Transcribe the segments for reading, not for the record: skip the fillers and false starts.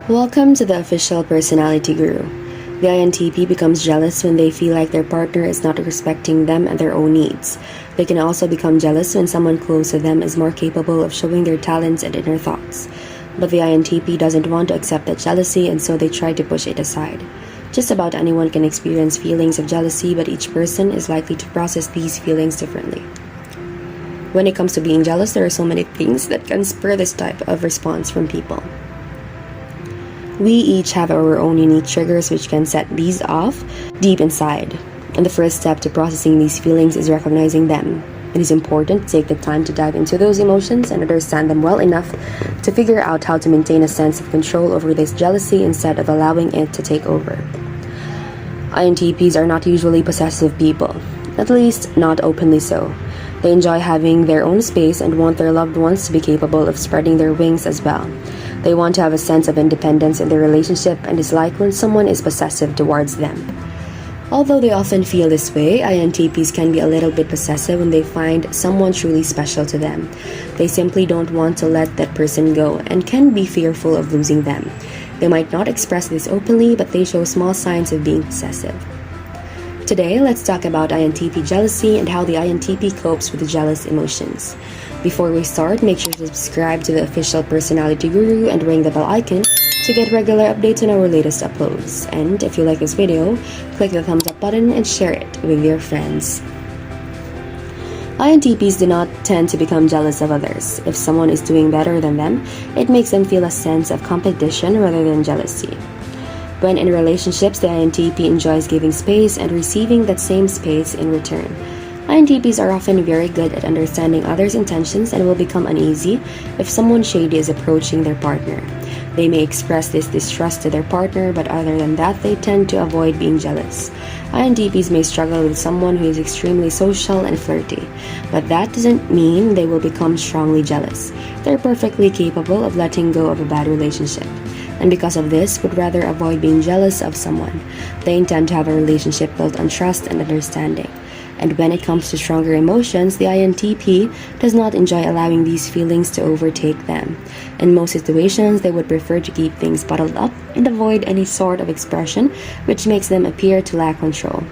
Welcome to the Official Personality Guru. The INTP becomes jealous when they feel like their partner is not respecting them and their own needs. They can also become jealous when someone close to them is more capable of showing their talents and inner thoughts. But the INTP doesn't want to accept that jealousy, and so they try to push it aside. Just about anyone can experience feelings of jealousy, but each person is likely to process these feelings differently. When it comes to being jealous, there are so many things that can spur this type of response from people. We each have our own unique triggers which can set these off deep inside. And the first step to processing these feelings is recognizing them. It is important to take the time to dive into those emotions and understand them well enough to figure out how to maintain a sense of control over this jealousy instead of allowing it to take over. INTPs are not usually possessive people, at least not openly so. They enjoy having their own space and want their loved ones to be capable of spreading their wings as well. They want to have a sense of independence in their relationship and dislike when someone is possessive towards them. Although they often feel this way, INTPs can be a little bit possessive when they find someone truly special to them. They simply don't want to let that person go and can be fearful of losing them. They might not express this openly, but they show small signs of being possessive. Today, let's talk about INTP jealousy and how the INTP copes with the jealous emotions. Before we start, make sure to subscribe to the Official Personality Guru and ring the bell icon to get regular updates on our latest uploads. And if you like this video, click the thumbs up button and share it with your friends. INTPs do not tend to become jealous of others. If someone is doing better than them, it makes them feel a sense of competition rather than jealousy. When in relationships, the INTP enjoys giving space and receiving that same space in return. INTPs are often very good at understanding others' intentions and will become uneasy if someone shady is approaching their partner. They may express this distrust to their partner, but other than that, they tend to avoid being jealous. INTPs may struggle with someone who is extremely social and flirty, but that doesn't mean they will become strongly jealous. They're perfectly capable of letting go of a bad relationship, and because of this, would rather avoid being jealous of someone. They intend to have a relationship built on trust and understanding. And when it comes to stronger emotions, the INTP does not enjoy allowing these feelings to overtake them. In most situations, they would prefer to keep things bottled up and avoid any sort of expression which makes them appear to lack control.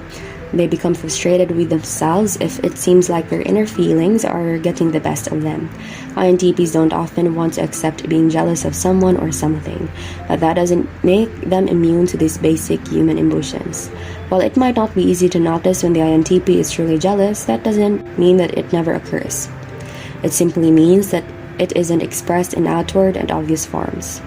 They become frustrated with themselves if it seems like their inner feelings are getting the best of them. INTPs don't often want to accept being jealous of someone or something, but that doesn't make them immune to these basic human emotions. While it might not be easy to notice when the INTP is truly jealous, that doesn't mean that it never occurs. It simply means that it isn't expressed in outward and obvious forms.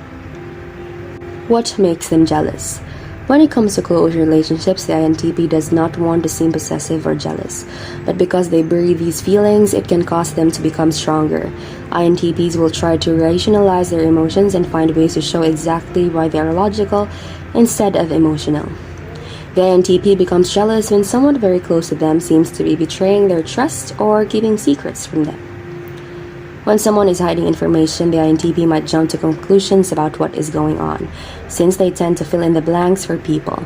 What makes them jealous? When it comes to close relationships, the INTP does not want to seem possessive or jealous, but because they bury these feelings, it can cause them to become stronger. INTPs will try to rationalize their emotions and find ways to show exactly why they are logical instead of emotional. The INTP becomes jealous when someone very close to them seems to be betraying their trust or keeping secrets from them. When someone is hiding information, the INTP might jump to conclusions about what is going on, since they tend to fill in the blanks for people.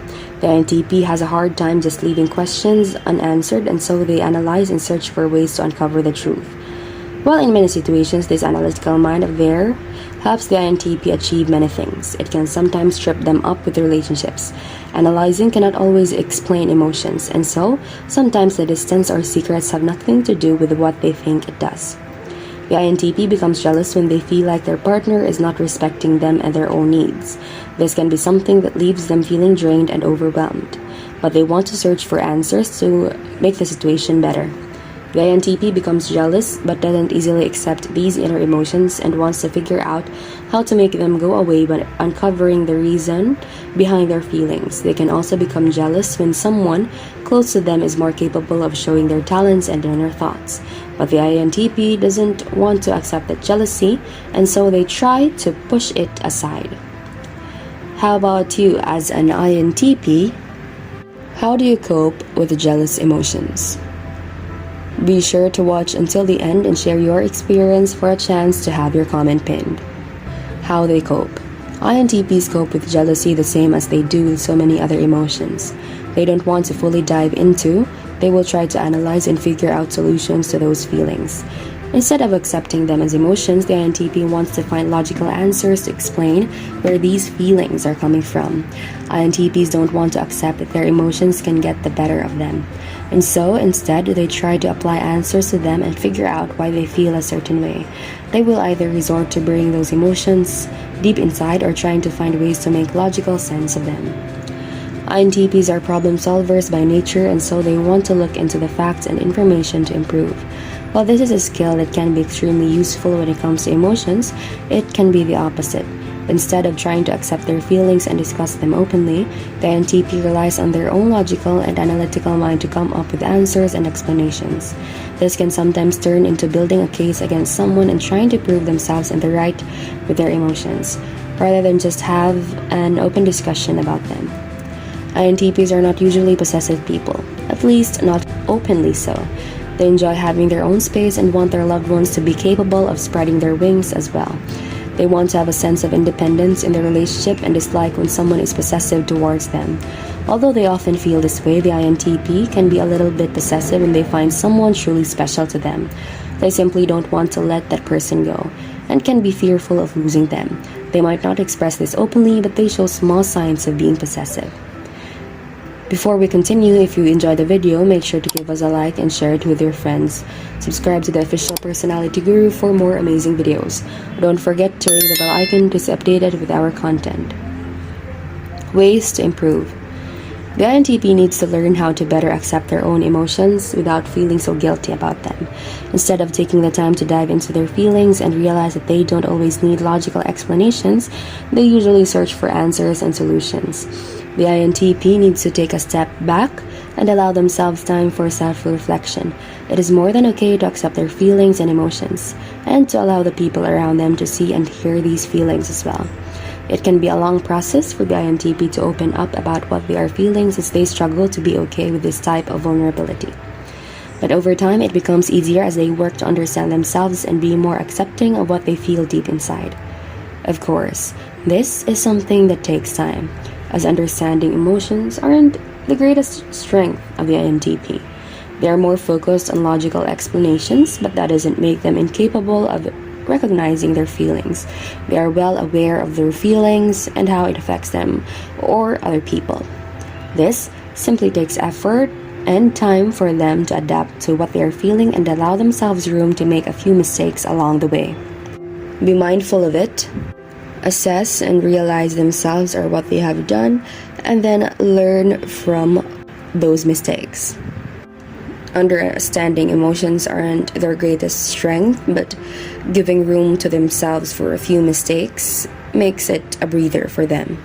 The INTP has a hard time just leaving questions unanswered, and so they analyze and search for ways to uncover the truth. While in many situations, this analytical mind of theirs helps the INTP achieve many things, it can sometimes trip them up with relationships. Analyzing cannot always explain emotions, and so sometimes the distance or secrets have nothing to do with what they think it does. The INTP becomes jealous when they feel like their partner is not respecting them and their own needs. This can be something that leaves them feeling drained and overwhelmed, but they want to search for answers to make the situation better. The INTP becomes jealous but doesn't easily accept these inner emotions and wants to figure out how to make them go away by uncovering the reason behind their feelings. They can also become jealous when someone close to them is more capable of showing their talents and inner thoughts. But the INTP doesn't want to accept that jealousy, and so they try to push it aside. How about you as an INTP? How do you cope with the jealous emotions? Be sure to watch until the end and share your experience for a chance to have your comment pinned. How they cope. INTPs cope with jealousy the same as they do with so many other emotions. They don't want to fully dive into, they will try to analyze and figure out solutions to those feelings. Instead of accepting them as emotions, the INTP wants to find logical answers to explain where these feelings are coming from. INTPs don't want to accept that their emotions can get the better of them. And so, instead, they try to apply answers to them and figure out why they feel a certain way. They will either resort to burying those emotions deep inside or trying to find ways to make logical sense of them. INTPs are problem solvers by nature, and so they want to look into the facts and information to improve. While this is a skill that can be extremely useful when it comes to emotions, it can be the opposite. Instead of trying to accept their feelings and discuss them openly, the INTP relies on their own logical and analytical mind to come up with answers and explanations. This can sometimes turn into building a case against someone and trying to prove themselves in the right with their emotions, rather than just have an open discussion about them. INTPs are not usually possessive people, at least not openly so. They enjoy having their own space and want their loved ones to be capable of spreading their wings as well. They want to have a sense of independence in their relationship and dislike when someone is possessive towards them. Although they often feel this way, the INTP can be a little bit possessive when they find someone truly special to them. They simply don't want to let that person go and can be fearful of losing them. They might not express this openly, but they show small signs of being possessive. Before we continue, if you enjoyed the video, make sure to give us a like and share it with your friends. Subscribe to the Official Personality Guru for more amazing videos. Don't forget to ring the bell icon to stay updated with our content. Ways to improve. The INTP needs to learn how to better accept their own emotions without feeling so guilty about them. Instead of taking the time to dive into their feelings and realize that they don't always need logical explanations, they usually search for answers and solutions. The INTP needs to take a step back and allow themselves time for self-reflection. It is more than okay to accept their feelings and emotions, and to allow the people around them to see and hear these feelings as well. It can be a long process for the INTP to open up about what they are feeling, since they struggle to be okay with this type of vulnerability. But over time, it becomes easier as they work to understand themselves and be more accepting of what they feel deep inside. Of course, this is something that takes time, as understanding emotions aren't the greatest strength of the INTP. They are more focused on logical explanations, but that doesn't make them incapable of recognizing their feelings. They are well aware of their feelings and how it affects them or other people. This simply takes effort and time for them to adapt to what they are feeling and allow themselves room to make a few mistakes along the way. Be mindful of it. Assess and realize themselves or what they have done, and then learn from those mistakes. Understanding emotions aren't their greatest strength, but giving room to themselves for a few mistakes makes it a breather for them.